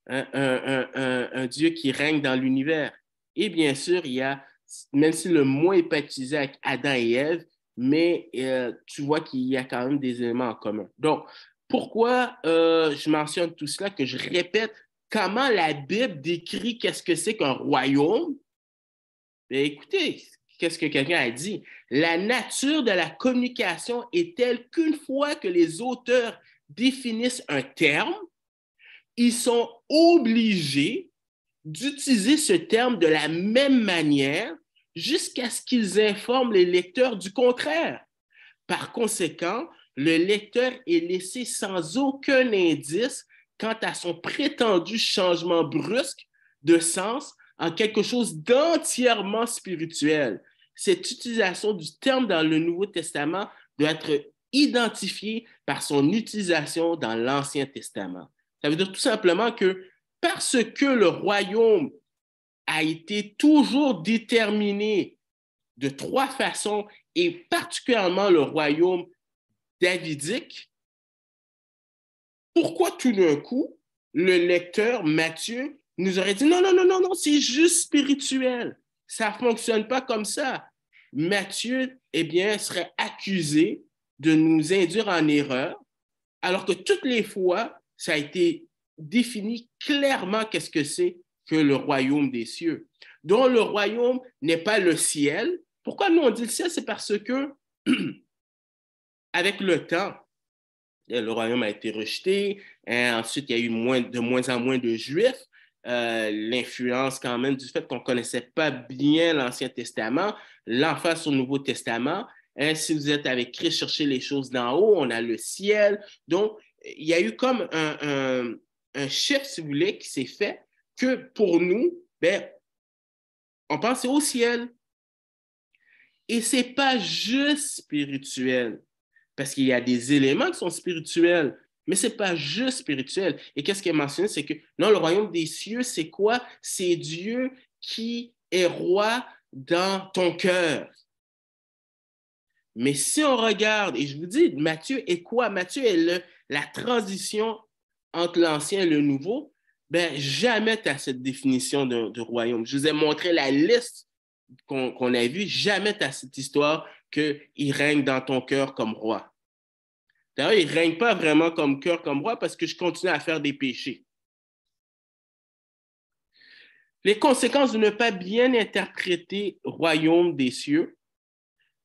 Un Dieu qui règne dans l'univers. Et bien sûr, il y a, même si le mot est pas utilisé avec Adam et Ève, mais tu vois qu'il y a quand même des éléments en commun. Donc, pourquoi je mentionne tout cela, que je répète comment la Bible décrit qu'est-ce que c'est qu'un royaume? Bien, écoutez, qu'est-ce que quelqu'un a dit? La nature de la communication est telle qu'une fois que les auteurs définissent un terme, ils sont obligés d'utiliser ce terme de la même manière jusqu'à ce qu'ils informent les lecteurs du contraire. Par conséquent, le lecteur est laissé sans aucun indice quant à son prétendu changement brusque de sens en quelque chose d'entièrement spirituel. Cette utilisation du terme dans le Nouveau Testament doit être identifiée par son utilisation dans l'Ancien Testament. Ça veut dire tout simplement que parce que le royaume a été toujours déterminé de 3 façons, et particulièrement le royaume davidique, pourquoi tout d'un coup, le lecteur Matthieu nous aurait dit non, non, non, non, non, c'est juste spirituel. Ça ne fonctionne pas comme ça. Matthieu, eh bien, serait accusé de nous induire en erreur, alors que toutes les fois, ça a été défini clairement qu'est-ce que c'est que le royaume des cieux. Donc, le royaume n'est pas le ciel. Pourquoi nous on dit le ciel? C'est parce que, avec le temps, le royaume a été rejeté. Ensuite, il y a eu de moins en moins de Juifs. L'influence quand même du fait qu'on ne connaissait pas bien l'Ancien Testament, l'emphase au Nouveau Testament. Si vous êtes avec Christ, cherchez les choses d'en haut, on a le ciel. Donc, il y a eu comme un shift, si vous voulez, qui s'est fait que pour nous, ben, on pensait au ciel. Et ce n'est pas juste spirituel, parce qu'il y a des éléments qui sont spirituels, mais ce n'est pas juste spirituel. Et qu'est-ce qui est mentionné, c'est que non, le royaume des cieux, c'est quoi? C'est Dieu qui est roi dans ton cœur. Mais si on regarde, et je vous dis, Matthieu est quoi? Matthieu est la transition entre l'ancien et le nouveau. Ben, jamais tu as cette définition de royaume. Je vous ai montré la liste qu'on a vue. Jamais tu as cette histoire qu'il règne dans ton cœur comme roi. D'ailleurs, il ne règne pas vraiment comme cœur comme roi parce que je continue à faire des péchés. Les conséquences de ne pas bien interpréter royaume des cieux.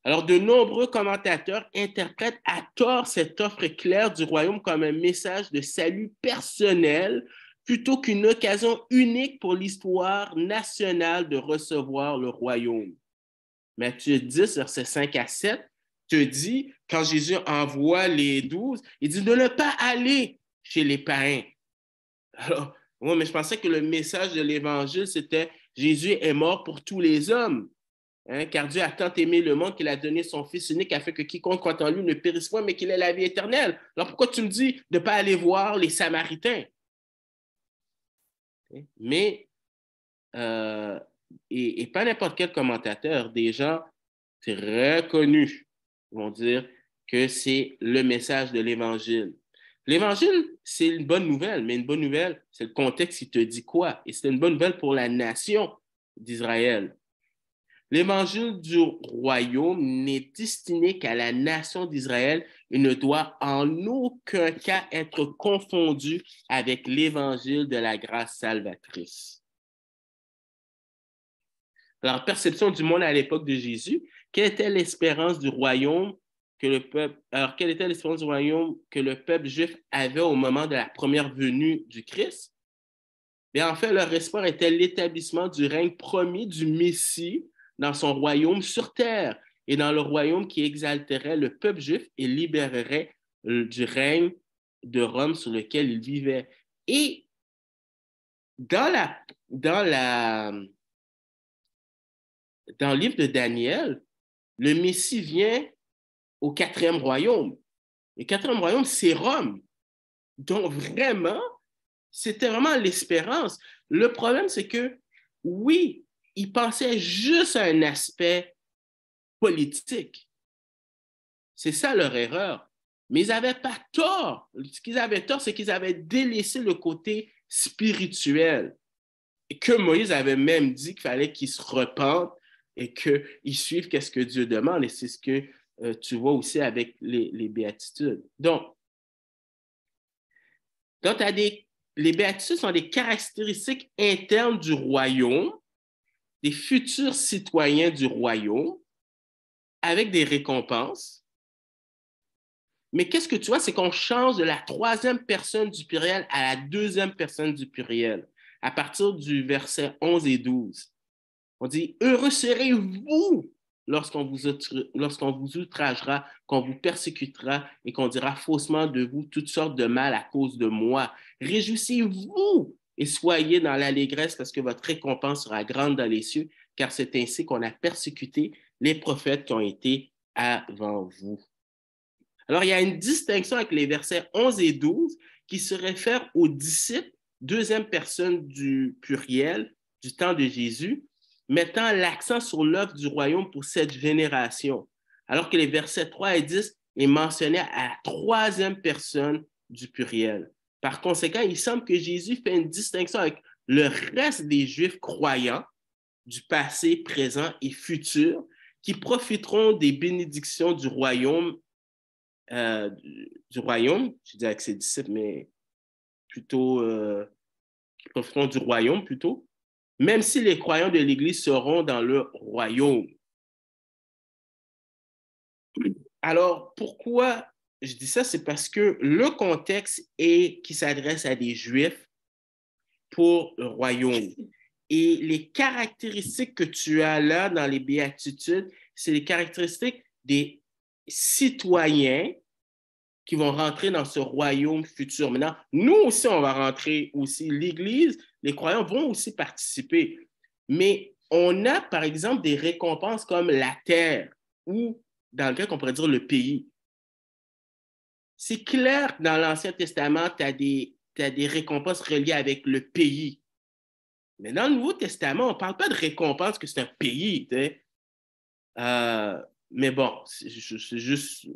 Alors, de nombreux commentateurs interprètent à tort cette offre claire du royaume comme un message de salut personnel plutôt qu'une occasion unique pour l'histoire nationale de recevoir le royaume. Matthieu 10, versets 5 à 7, te dit, quand Jésus envoie les 12, il dit de ne pas aller chez les païens. Alors, moi, mais je pensais que le message de l'Évangile, c'était Jésus est mort pour tous les hommes. Hein, car Dieu a tant aimé le monde qu'il a donné son Fils unique afin que quiconque croit en lui ne périsse point, mais qu'il ait la vie éternelle. Alors pourquoi tu me dis de ne pas aller voir les Samaritains? Mais, et pas n'importe quel commentateur, des gens très connus vont dire que c'est le message de l'Évangile. L'Évangile, c'est une bonne nouvelle, mais une bonne nouvelle, c'est le contexte qui te dit quoi? Et c'est une bonne nouvelle pour la nation d'Israël. L'évangile du royaume n'est destiné qu'à la nation d'Israël et ne doit en aucun cas être confondu avec l'évangile de la grâce salvatrice. Alors, perception du monde à l'époque de Jésus, quelle était l'espérance du royaume que le peuple, alors quelle était l'espérance du royaume que le peuple juif avait au moment de la première venue du Christ? Bien, en fait, leur espoir était l'établissement du règne promis du Messie dans son royaume sur terre et dans le royaume qui exalterait le peuple juif et libérerait du règne de Rome sur lequel il vivait. Et dans le livre de Daniel, le Messie vient au quatrième royaume. Le quatrième royaume, c'est Rome. Donc, vraiment, c'était vraiment l'espérance. Le problème, c'est que, oui, ils pensaient juste à un aspect politique. C'est ça leur erreur. Mais ils n'avaient pas tort. Ce qu'ils avaient tort, c'est qu'ils avaient délaissé le côté spirituel. Et que Moïse avait même dit qu'il fallait qu'ils se repentent et qu'ils suivent ce que Dieu demande. Et c'est ce que tu vois aussi avec les béatitudes. Donc les béatitudes sont des caractéristiques internes du royaume, des futurs citoyens du royaume, avec des récompenses. Mais qu'est-ce que tu vois, c'est qu'on change de la troisième personne du pluriel à la deuxième personne du pluriel, à partir du verset 11 et 12. On dit, heureux serez-vous lorsqu'on vous outragera, qu'on vous persécutera et qu'on dira faussement de vous toutes sortes de mal à cause de moi. Réjouissez-vous et soyez dans l'allégresse parce que votre récompense sera grande dans les cieux, car c'est ainsi qu'on a persécuté les prophètes qui ont été avant vous. Alors, il y a une distinction avec les versets 11 et 12 qui se réfèrent aux disciples, deuxième personne du pluriel du temps de Jésus, mettant l'accent sur l'œuvre du royaume pour cette génération, alors que les versets 3 et 10 est mentionné à la troisième personne du pluriel. Par conséquent, il semble que Jésus fait une distinction avec le reste des Juifs croyants du passé, présent et futur qui profiteront des bénédictions du royaume, je dis avec ses disciples, mais plutôt qui profiteront du royaume plutôt, même si les croyants de l'Église seront dans le royaume. Alors, pourquoi je dis ça? C'est parce que le contexte est qui s'adresse à des Juifs pour le royaume. Et les caractéristiques que tu as là dans les béatitudes, c'est les caractéristiques des citoyens qui vont rentrer dans ce royaume futur. Maintenant, nous aussi, on va rentrer aussi. L'Église, les croyants vont aussi participer. Mais on a, par exemple, des récompenses comme la terre ou, dans le cas qu'on pourrait dire, le pays. C'est clair que dans l'Ancien Testament, tu as des récompenses reliées avec le pays. Mais dans le Nouveau Testament, on ne parle pas de récompense que c'est un pays. Mais bon, c'est juste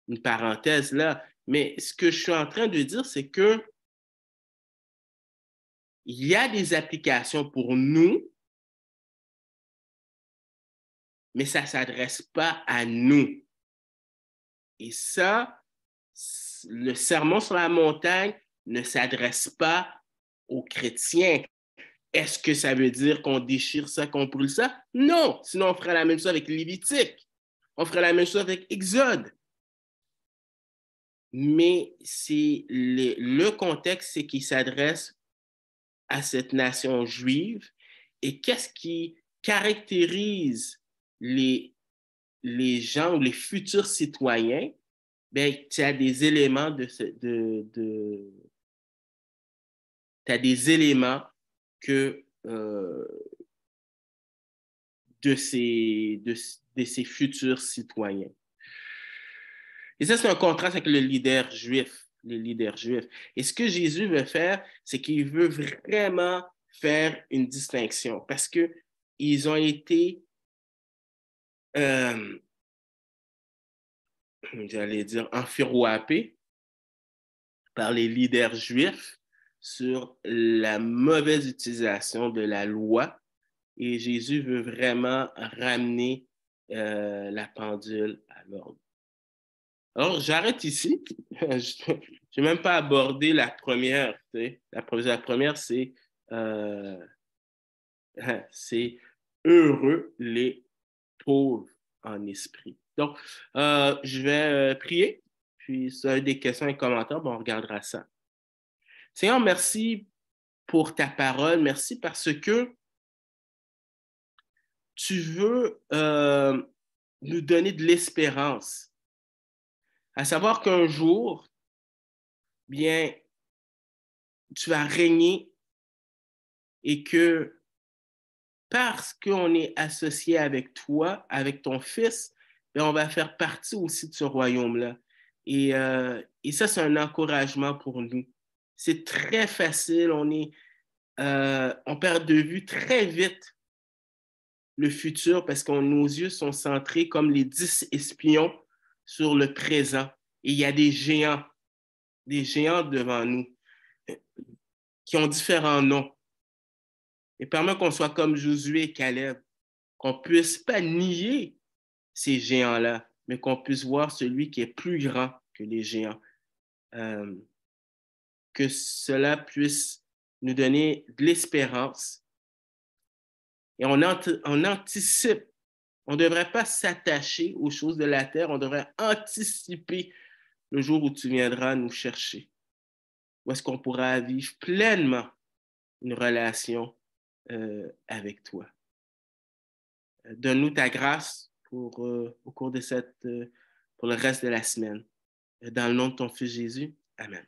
une parenthèse là. Mais ce que je suis en train de dire, c'est que il y a des applications pour nous, mais ça ne s'adresse pas à nous. Et ça, le sermon sur la montagne ne s'adresse pas aux chrétiens. Est-ce que ça veut dire qu'on déchire ça, qu'on brûle ça? Non, sinon on ferait la même chose avec Lévitique. On ferait la même chose avec Exode. Mais c'est le contexte, c'est qu'il s'adresse à cette nation juive. Et qu'est-ce qui caractérise les gens ou les futurs citoyens? Ben, tu as des éléments t'as des éléments que de ces futurs citoyens. Et ça, c'est un contraste avec le leader juif, les leaders juifs. Et ce que Jésus veut faire, c'est qu'il veut vraiment faire une distinction parce qu'ils ont été, euh, j'allais dire, enfiroapés par les leaders juifs sur la mauvaise utilisation de la loi. Et Jésus veut vraiment ramener la pendule à l'ordre. Alors, j'arrête ici. Je n'ai même pas abordé la première. Tu sais. La première, euh, c'est heureux les pauvres en esprit. Donc, je vais prier. Puis, si vous avez des questions et commentaires, bon, on regardera ça. Seigneur, merci pour ta parole. Merci parce que tu veux nous donner de l'espérance. À savoir qu'un jour, bien, tu vas régner et que parce qu'on est associé avec toi, avec ton Fils, bien, on va faire partie aussi de ce royaume-là. Et ça, c'est un encouragement pour nous. C'est très facile, on perd de vue très vite le futur parce que nos yeux sont centrés comme les 10 espions sur le présent. Et il y a des géants devant nous qui ont différents noms. Et permet qu'on soit comme Josué et Caleb, qu'on ne puisse pas nier ces géants-là, mais qu'on puisse voir celui qui est plus grand que les géants. Euh, que cela puisse nous donner de l'espérance. Et on anticipe. On ne devrait pas s'attacher aux choses de la terre, on devrait anticiper le jour où tu viendras nous chercher. Où est-ce qu'on pourra vivre pleinement une relation avec toi. Donne-nous ta grâce au cours de pour le reste de la semaine. Dans le nom de ton Fils Jésus. Amen.